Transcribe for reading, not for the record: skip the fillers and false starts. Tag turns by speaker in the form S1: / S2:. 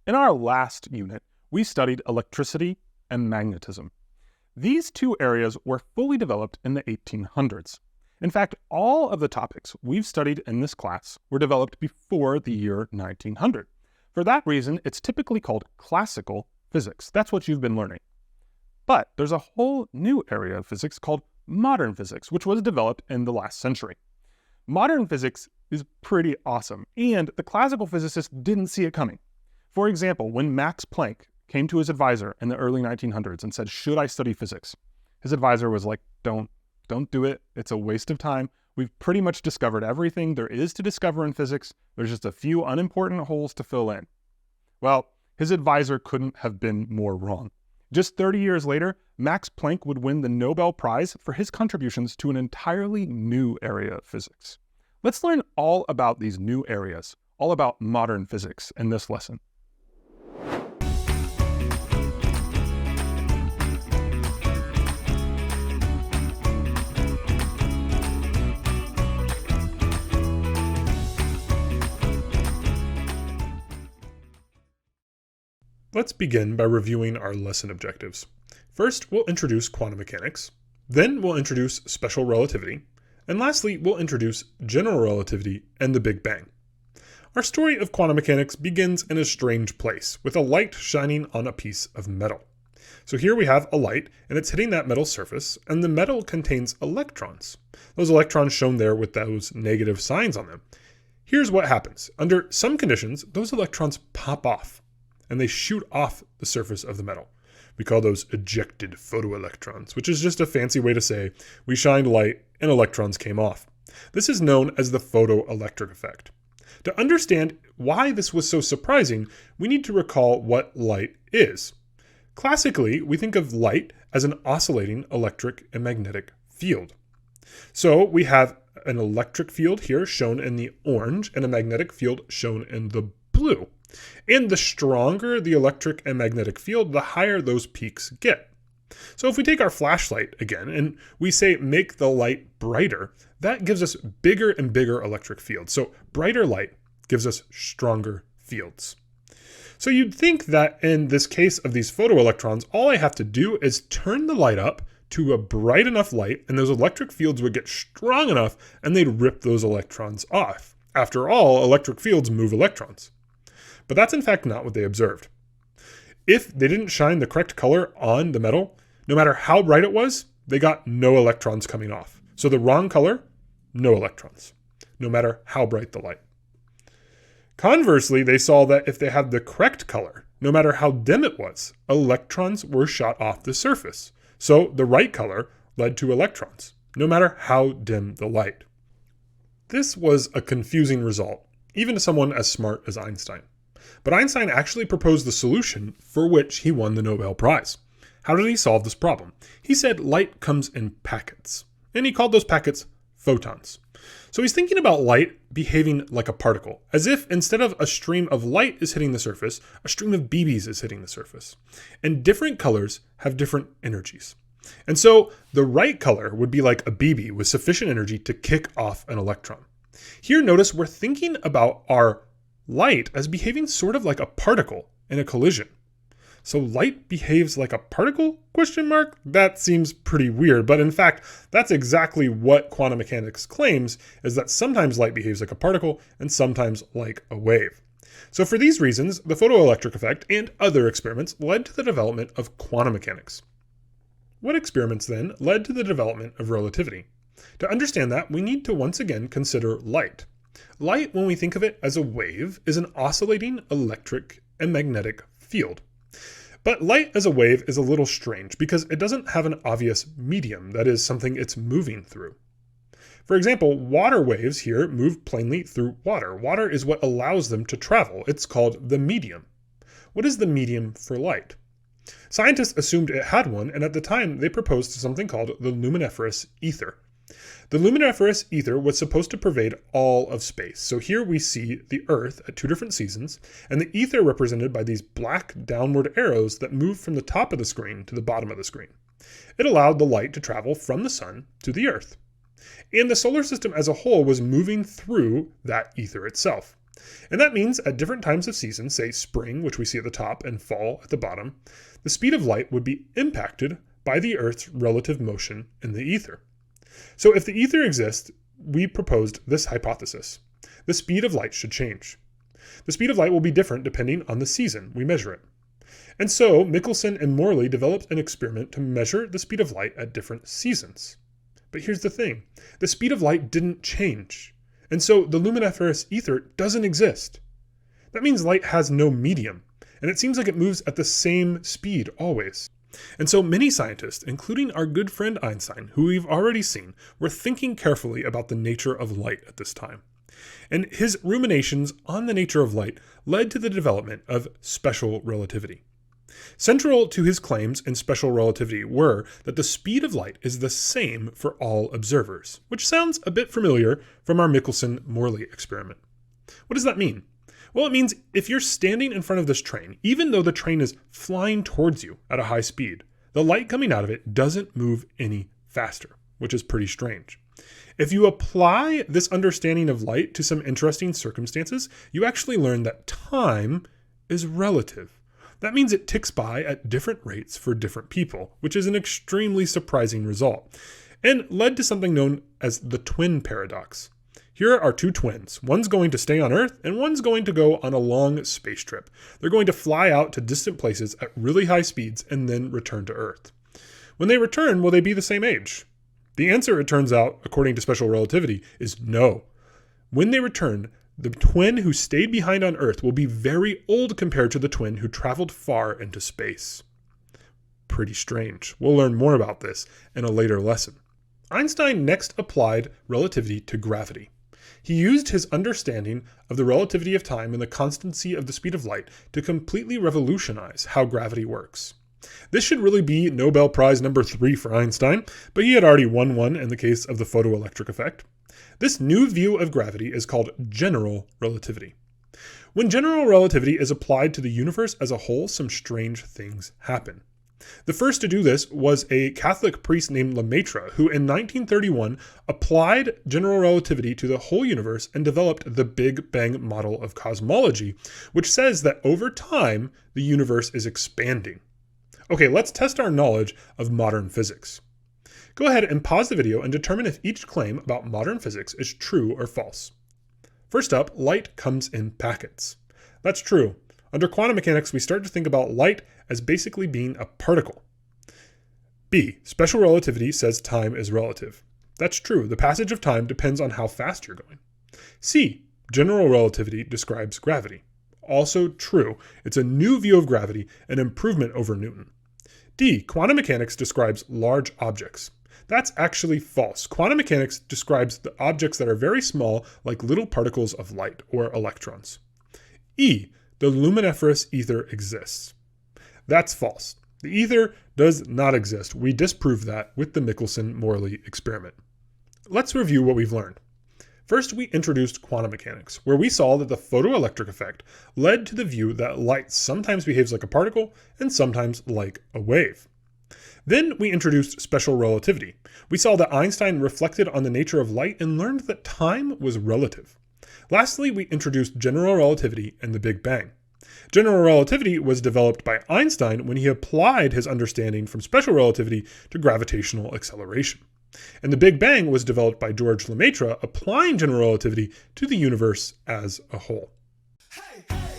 S1: In our last unit, we studied electricity and magnetism. These two areas were fully developed in the 1800s. In fact, all of the topics we've studied in this class were developed before the year 1900. For that reason, it's typically called classical physics. That's what you've been learning. But there's a whole new area of physics called modern physics, which was developed in the last century. Modern physics is pretty awesome, and the classical physicists didn't see it coming. For example, when Max Planck came to his advisor in the early 1900s and said, "Should I study physics?" His advisor was like, don't do it. It's a waste of time. We've pretty much discovered everything there is to discover in physics. There's just a few unimportant holes to fill in. Well, his advisor couldn't have been more wrong. Just 30 years later, Max Planck would win the Nobel Prize for his contributions to an entirely new area of physics. Let's learn all about these new areas, all about modern physics in this lesson.
S2: Let's begin by reviewing our lesson objectives. First, we'll introduce quantum mechanics. Then we'll introduce special relativity. And lastly, we'll introduce general relativity and the Big Bang. Our story of quantum mechanics begins in a strange place, with a light shining on a piece of metal. So here we have a light, and it's hitting that metal surface, and the metal contains electrons. Those electrons shown there with those negative signs on them. Here's what happens. Under some conditions, those electrons pop off, and they shoot off the surface of the metal. We call those ejected photoelectrons, which is just a fancy way to say we shined light and electrons came off. This is known as the photoelectric effect. To understand why this was so surprising, we need to recall what light is. Classically, we think of light as an oscillating electric and magnetic field. So we have an electric field here shown in the orange and a magnetic field shown in the blue. And the stronger the electric and magnetic field, the higher those peaks get. So if we take our flashlight again and we say make the light brighter, that gives us bigger and bigger electric fields. So brighter light gives us stronger fields. So you'd think that in this case of these photoelectrons, all I have to do is turn the light up to a bright enough light and those electric fields would get strong enough and they'd rip those electrons off. After all, electric fields move electrons. But that's in fact not what they observed. If they didn't shine the correct color on the metal, no matter how bright it was, they got no electrons coming off. So the wrong color, no electrons, no matter how bright the light. Conversely, they saw that if they had the correct color, no matter how dim it was, electrons were shot off the surface. So the right color led to electrons, no matter how dim the light. This was a confusing result, even to someone as smart as Einstein. But Einstein actually proposed the solution for which he won the Nobel Prize. How did he solve this problem? He said light comes in packets, and he called those packets photons. So he's thinking about light behaving like a particle, as if instead of a stream of light is hitting the surface, a stream of BBs is hitting the surface. And different colors have different energies. And so the right color would be like a BB with sufficient energy to kick off an electron. Here, notice we're thinking about our light as behaving sort of like a particle in a collision. So light behaves like a particle? ? That seems pretty weird, but in fact, that's exactly what quantum mechanics claims, is that sometimes light behaves like a particle and sometimes like a wave. So for these reasons, the photoelectric effect and other experiments led to the development of quantum mechanics. What experiments then led to the development of relativity? To understand that, we need to once again consider light. Light, when we think of it as a wave, is an oscillating electric and magnetic field. But light as a wave is a little strange because it doesn't have an obvious medium, that is, something it's moving through. For example, water waves here move plainly through water. Water is what allows them to travel. It's called the medium. What is the medium for light? Scientists assumed it had one, and at the time they proposed something called the luminiferous ether. The luminiferous ether was supposed to pervade all of space. So here we see the Earth at two different seasons, and the ether represented by these black downward arrows that move from the top of the screen to the bottom of the screen. It allowed the light to travel from the sun to the Earth. And the solar system as a whole was moving through that ether itself. And that means at different times of season, say spring, which we see at the top, and fall at the bottom, the speed of light would be impacted by the Earth's relative motion in the ether. So if the ether exists, we proposed this hypothesis. The speed of light should change. The speed of light will be different depending on the season we measure it. And so Michelson and Morley developed an experiment to measure the speed of light at different seasons. But here's the thing. The speed of light didn't change. And so the luminiferous ether doesn't exist. That means light has no medium, and it seems like it moves at the same speed always. And so many scientists, including our good friend Einstein, who we've already seen, were thinking carefully about the nature of light at this time. And his ruminations on the nature of light led to the development of special relativity. Central to his claims in special relativity were that the speed of light is the same for all observers, which sounds a bit familiar from our Michelson-Morley experiment. What does that mean? Well, it means if you're standing in front of this train, even though the train is flying towards you at a high speed, the light coming out of it doesn't move any faster, which is pretty strange. If you apply this understanding of light to some interesting circumstances, you actually learn that time is relative. That means it ticks by at different rates for different people, which is an extremely surprising result, and led to something known as the twin paradox. Here are two twins. One's going to stay on Earth, and one's going to go on a long space trip. They're going to fly out to distant places at really high speeds and then return to Earth. When they return, will they be the same age? The answer, it turns out, according to special relativity, is no. When they return, the twin who stayed behind on Earth will be very old compared to the twin who traveled far into space. Pretty strange. We'll learn more about this in a later lesson. Einstein next applied relativity to gravity. He used his understanding of the relativity of time and the constancy of the speed of light to completely revolutionize how gravity works. This should really be Nobel Prize number 3 for Einstein, but he had already won one in the case of the photoelectric effect. This new view of gravity is called general relativity. When general relativity is applied to the universe as a whole, some strange things happen. The first to do this was a Catholic priest named Lemaitre, who in 1931 applied general relativity to the whole universe and developed the Big Bang model of cosmology, which says that over time, the universe is expanding. Okay, let's test our knowledge of modern physics. Go ahead and pause the video and determine if each claim about modern physics is true or false. First up, light comes in packets. That's true. Under quantum mechanics, we start to think about light as basically being a particle. B, special relativity says time is relative. That's true. The passage of time depends on how fast you're going. C, general relativity describes gravity. Also true. It's a new view of gravity, an improvement over Newton. D, quantum mechanics describes large objects. That's actually false. Quantum mechanics describes the objects that are very small, like little particles of light or electrons. E, the luminiferous ether exists. That's false. The ether does not exist. We disproved that with the Michelson-Morley experiment. Let's review what we've learned. First, we introduced quantum mechanics, where we saw that the photoelectric effect led to the view that light sometimes behaves like a particle and sometimes like a wave. Then we introduced special relativity. We saw that Einstein reflected on the nature of light and learned that time was relative. Lastly, we introduced general relativity and the Big Bang. General relativity was developed by Einstein when he applied his understanding from special relativity to gravitational acceleration. And the Big Bang was developed by George Lemaitre, applying general relativity to the universe as a whole.
S3: Hey, hey.